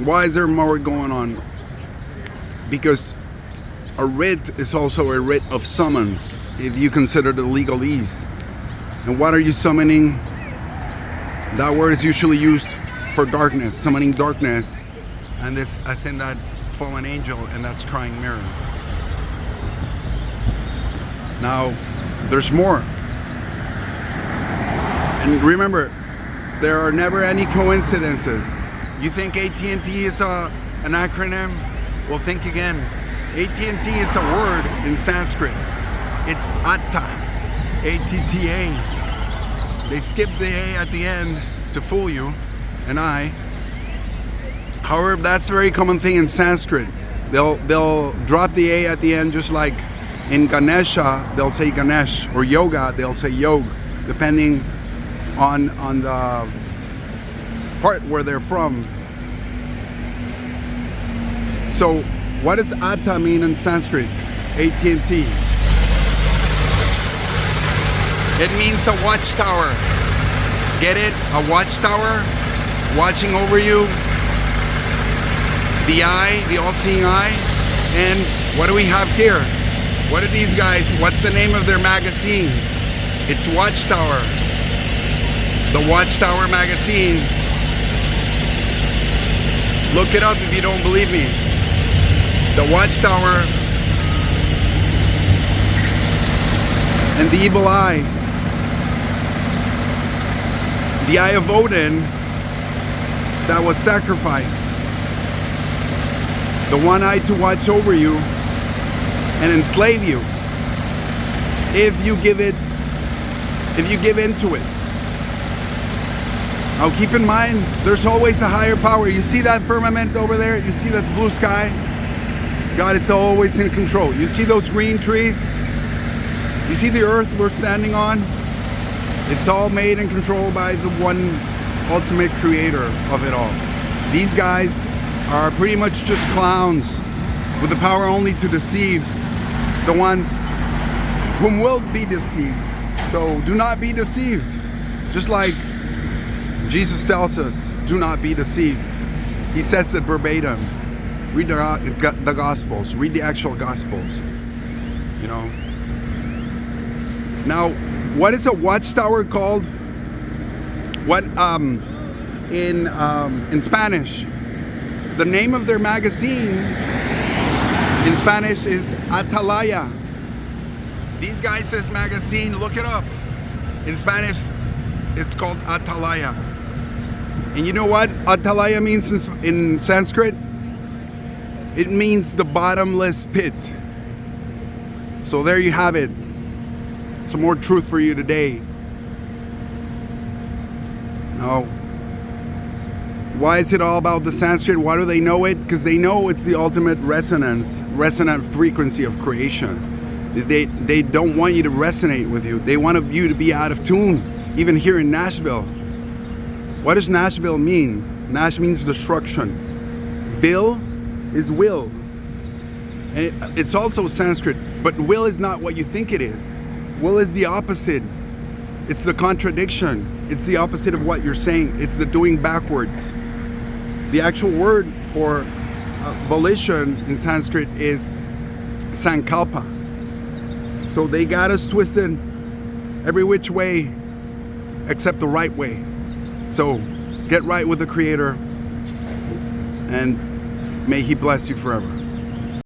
Why is there more going on? Because a writ is also a writ of summons, if you consider the legalese. And what are you summoning? That word is usually used for darkness, summoning darkness. And this, I send that fallen angel, and that's crying mirror. Now, there's more. And remember, there are never any coincidences. You think AT&T is an acronym? Well, think again. AT&T is a word in Sanskrit. It's Atta, A-T-T-A. They skip the A at the end to fool you and I. However, that's a very common thing in Sanskrit. They'll drop the A at the end, just like in Ganesha, they'll say Ganesh, or yoga, they'll say yog, depending on the part where they're from. So what does Atta mean in Sanskrit? AT&T. It means a watchtower. Get it? A watchtower watching over you. The eye, the all-seeing eye. And what do we have here? What are these guys? What's the name of their magazine? It's Watchtower. The Watchtower magazine. Look it up if you don't believe me. The Watchtower and the evil eye. The eye of Odin that was sacrificed. The one eye to watch over you and enslave you if you give into it. Now keep in mind, there's always a higher power. You see that firmament over there? You see that blue sky? God is always in control. You see those green trees? You see the earth we're standing on? It's all made and controlled by the one ultimate creator of it all. These guys are pretty much just clowns with the power only to deceive the ones whom will be deceived. So do not be deceived. Just like Jesus tells us, do not be deceived. He says it verbatim. Read the Gospels. Read the actual Gospels. You know. Now, what is a watchtower called? What in Spanish? The name of their magazine in Spanish is Atalaya. These guys' says magazine, look it up. In Spanish, it's called Atalaya. And you know what Atalaya means in Sanskrit? It means the bottomless pit. So there you have it. Some more truth for you today. Now, why is it all about the Sanskrit? Why do they know it? Because they know it's the ultimate resonant frequency of creation. They don't want you to resonate with you. They want you to be out of tune, even here in Nashville. What does Nashville mean? Nash means destruction. Vil is will. And it's also Sanskrit, but will is not what you think it is. Will is the opposite. It's the contradiction. It's the opposite of what you're saying. It's the doing backwards. The actual word for volition in Sanskrit is sankalpa. So they got us twisted every which way except the right way. So get right with the Creator, and may He bless you forever.